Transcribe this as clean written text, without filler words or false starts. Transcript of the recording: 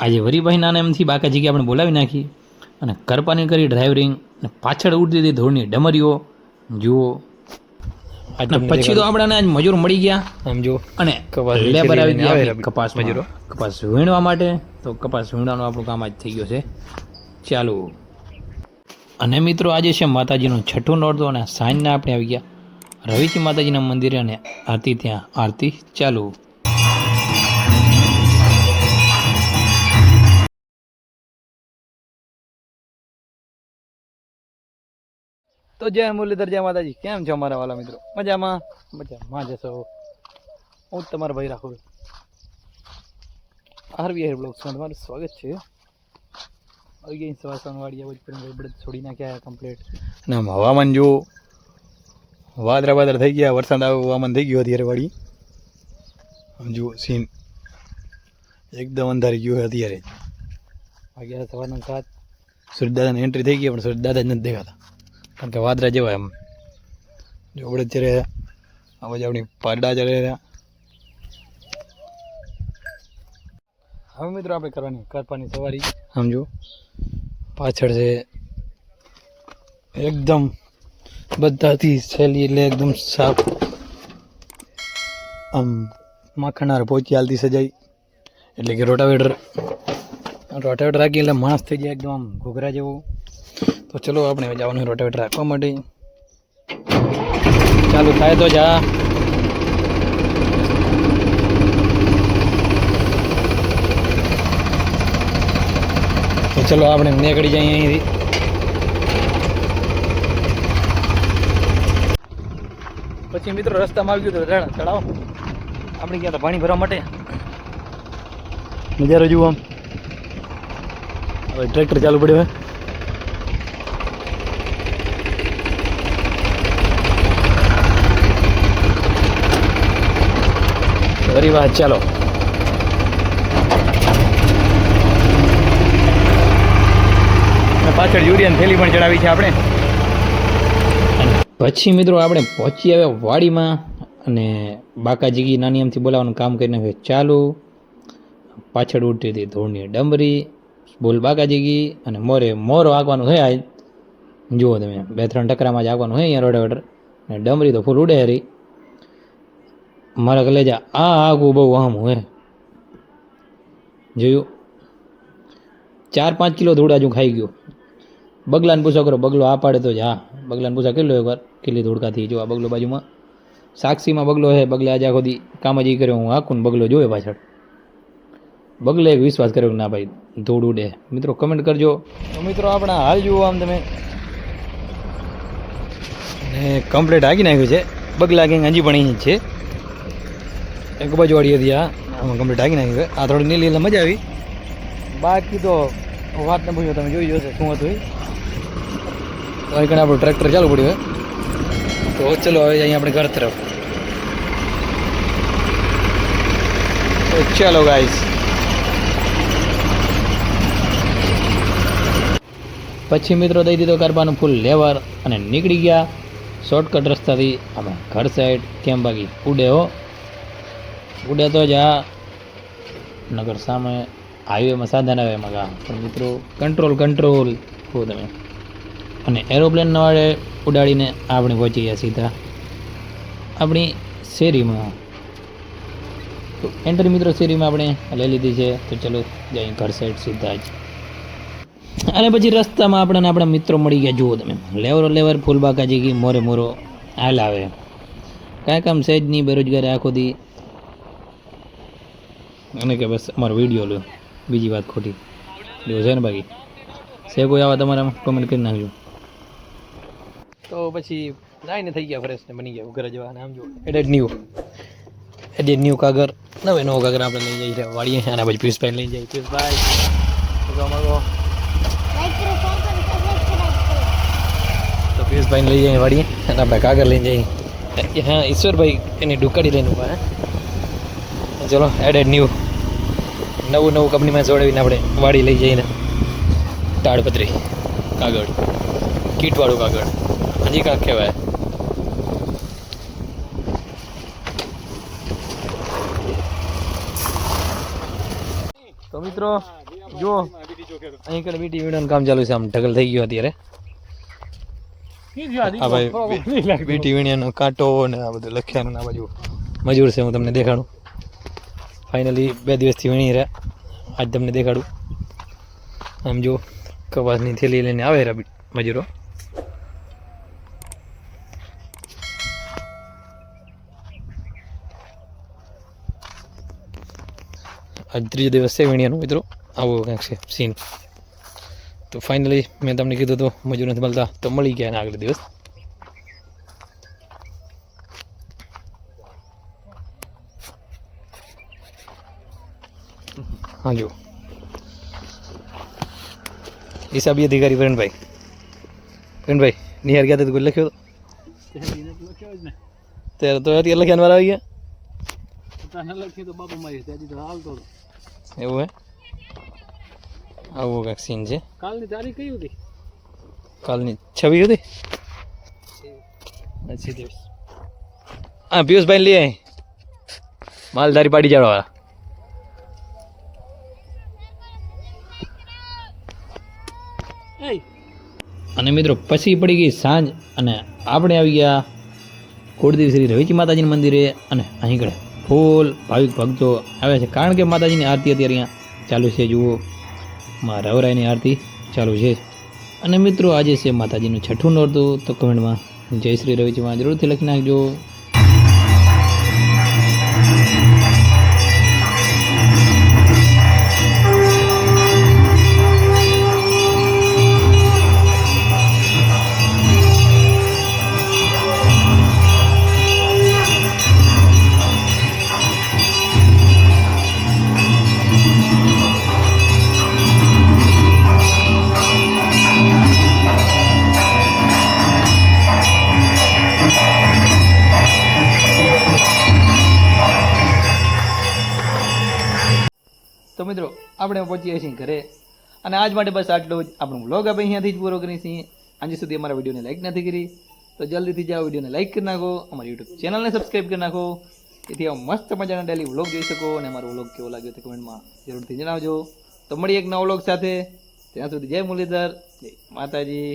આજે વરીભાઈ નાના એમથી બાકા જગ્યા આપણે બોલાવી નાખી અને કરપાની કરી ડ્રાઇવરિંગ અને પાછળ ઉડતી હતી ધૂળની ડમરીઓ જુઓ. પછી તો આપણને આજ મજૂર મળી ગયા આમ જો અને લેબર આવી ગયા કપાસ મજૂરો કપાસ વીણવા માટે. તો કપાસ વીણવાનું આપણું કામ આજ થઈ ગયો છે ચાલુ. અને મિત્રો આજે છે માતાજીનું છઠ્ઠું નોરતું અને સાંજના આપણે આવી ગયા રવિજી માતાજીના મંદિરે અને આરતી ત્યાં આરતી ચાલુ. તો જય મુરલીધર જય માતાજી. કેમ છો અમારા વાલા મિત્રો? મજામાં મજામાં જશો. હું તમારો ભાઈ રાખું આરવીઆર બ્લોગ્સમાં તમારું સ્વાગત છે. આવી ગઈ સવાર સવારવાળી ભાઈ બળદ છોડી નાખ્યા કમ્પ્લીટ. અને આમ હવામાન જો વાદળા થઈ ગયા, વરસાદ આવે હવામાન થઈ ગયું અત્યારે વાળી. આમ જુઓ સીન એકદમ અંધારી ગયું અત્યારે. વાગ્યા સવારના 7. સૂર્યદાદાની એન્ટ્રી થઈ ગઈ પણ સૂર્યદાદા જ નથી દેખાતા કારણ કે વાદળા જેવા એમ જો આપણે અત્યારે આ બાજુ આપણી પારડા ચાલે રહ્યા. હવે મિત્રો આપણે કરવાની કરપાની સવારી. સમજો પાછળ છે એકદમ બધાથી સહેલી એટલે એકદમ સાફ આમ માખણાર પહોંચી હાલતી સજાઈ એટલે કે રોટાવેટર રાખી એટલે માણસ થઈ જાય એકદમ આમ ઘોઘરા જેવું. તો ચલો આપણે જવાનું રોટાવેટર રાખવા માટે. ચાલુ થાય તો જા. તો ચલો આપણે નીકળી જઈએ અહીંથી. પછી મિત્રો રસ્તામાં આવી ગયું તો ચડાવો આપણે ગયા હતા પાણી ભરવા માટે. નજારો જુઓ આમ. હવે ટ્રેક્ટર ચાલુ પડ્યું હે. ફરી વાત ચાલો. પાછળ યુરિયાની થેલી પણ ચડાવી છે આપણે. પછી મિત્રો આપણે પહોંચી આવ્યા વાડીમાં અને બાકાજીગી નાની એમથી બોલાવવાનું કામ કરીને હવે ચાલુ. પાછળ ઉડતી હતી ધૂળની ડમરી બોલ બાકાજીગી અને મોરો આગવાનું છે આજ જુઓ તમે 2-3 ટકરામાં જ આગવાનું હોય અહીંયા રોટાવેટર. અને ડમરી તો ફૂલ ઉડે હરી મારા કલેજા. આ આગું બહુ આમ હોય જોયું 4-5 કિલો ધૂળ હજુ ખાઈ ગયો. બગલાને પૂછો કરો, બગલો આ પાડે તો જ. હા બગલાને પૂછા કેટલો એકવાર કેટલી ધૂળકાથી. જો આ બગલો બાજુમાં સાક્ષીમાં બગલો છે. બગલે આજે આખો દી કામ જ કર્યો. હું આખું બગલો જોયો પાછળ. બગલે એક વિશ્વાસ કર્યો ના ભાઈ ધૂળ ઉડે. મિત્રો કમેન્ટ કરજો. તો મિત્રો આપણા હાલ જુઓ આમ તમે ને કમ્પ્લીટ આગી નાખ્યું છે. બગલા ગેંગ હજી પણ અહીં છે. એક બાજુ વાળી હતી આમાં કમ્પ્લીટ આગી નાખ્યું છે. આ થોડી નીલી એટલે મજા આવી. બાકી તો વાત ન પૂછો તમે જોઈ જશે શું હતું. તો અહીં કણે આપણું ટ્રેક્ટર ચાલુ પડ્યું હોય. તો ચલો હવે અહીં આપણે ઘર તરફ. તો ચાલો ગાઈસ. પછી મિત્રો દઈ દીધો કરપાનું ફૂલ લેવર અને નીકળી ગયા શોર્ટકટ રસ્તાથી અમે ઘર સાઈડ. કેમ બાકી ઉડે હો ઉડે તો જ. આ નગર સામે હાઈવેમાં સાધન આવે એમાં ગા પણ મિત્રો કંટ્રોલ હો તમે. અને એરોપ્લેન વાળે ઉડાડીને આપણે પહોંચી ગયા સીધા આપણી શેરીમાં. તો એન્ટ્રી મિત્રો શેરીમાં આપણે લઈ લીધી છે. તો ચલો જઈએ ઘર સાઈડ સીધા જ. અને પછી રસ્તામાં આપણને આપણા મિત્રો મળી ગયા. જુઓ તમે લેવર ફૂલ બાકાજી મોરો હાલ આવે કાંઈ કામ સહેજ નહીં. બેરોજગારી આખો દી અને કે બસ અમારો વિડીયો લો બીજી વાત ખોટી જો છે ને. બાકી સે કોઈ આવા તમારા કોમેન્ટ કરી નાખજો. તો પછી નાઈને થઈ ગયા ફ્રેશ ને બની ગયા ઘરે જવાના. આમ જો એડેડ ન્યૂ કાગર નવો કાગર આપણે લઈ જઈએ વાળીએ. આના પછી પિયુષભાઈ લઈ જઈએ. પિયુષભાઈ તો પિયુષભાઈને લઈ જઈએ વાળીએ અને આપણે કાગર લઈને જઈએ. હા ઈશ્વરભાઈ એની ડુકાડી લઈને ઉભા હે. ચલો એડેડ નવું કંપનીમાં જોડાવીને આપણે વાડી લઈ જઈને તાડપત્રી કાગળ કીટવાળું કાગળ હજી કાંક કહેવાય. તો મિત્રો મિત્રો જો અહીં કને વીટી વીણવાનું કામ ચાલુ છે, આમ ઢગલ થઈ ગયો અત્યારે. હા ભાઈ વીટી વીણ્યાનો કાંટો ને આ બધું લખ્યાનું ને આ બાજુ મજૂર છે, હું તમને દેખાડું. ફાઇનલી 2 દિવસથી વીણી રહ્યા, આજ તમને દેખાડું. આમ જો કપાસની થેલી લઈને આવે રહ્યા મજૂરો. આજ 3જો દિવસ છે વીણ્યાનું મિત્રો. આવો કંઈક છે સીન. તો ફાઇનલી મેં તમને કીધું તો મજૂર નથી મળતા, તો મળી ગયા ને આગલા દિવસ. હા જો હિસાબી અધિકારી પ્રવીણભાઈ નિહાર ગયા તો કોઈ લખ્યો ત્યારે તો અત્યારે લખ્યા વાળા આવી ગયા. એવું હે, આવું કાંઈક સીન છે. કાલની તારીખ કઈ હતી? કાલની 26 હતી. હા પિયુષભાઈ લઈ આય માલધારી પાડી જાડવાળા. અને મિત્રો પછી પડી ગઈ સાંજ અને આપણે આવી ગયા કુળદેવી શ્રી રવિચી માતાજીના મંદિરે. અને અહીં કડે ફૂલ ભાવિક ભક્તો આવે છે, કારણ કે માતાજીની આરતી અત્યારે અહીંયા ચાલુ છે. જુઓ માં રવરાયની આરતી ચાલુ છે. અને મિત્રો આજે છે માતાજીનું 6ઠું નોરતું. તો કમેન્ટમાં જય શ્રી રવિચીમાં જરૂરથી લખી નાખજો. તો મિત્રો આપણે પહોંચીએ છીએ ઘરે, અને આજ માટે બસ આટલું જ. આપણો વ્લોગ આપણે અહીંયાથી જ પૂરો કરીએ છીએ. આજે સુધી અમારા વિડીયોને લાઈક નથી કરી તો જલ્દીથી જાઓ, વિડીયોને લાઈક કરી નાખો, અમારી યુટ્યુબ ચેનલને સબસ્ક્રાઈબ કરી નાખો, જેથી આવા મસ્ત મજાના ડેલી વ્લોગ જોઈ શકો. અને અમારો વ્લોગ કેવો લાગ્યો તે કમેન્ટમાં જરૂરથી જણાવજો. તો મળીએ એક નવો વ્લોગ સાથે. ત્યાં સુધી જય મુરલીધર, જય માતાજી.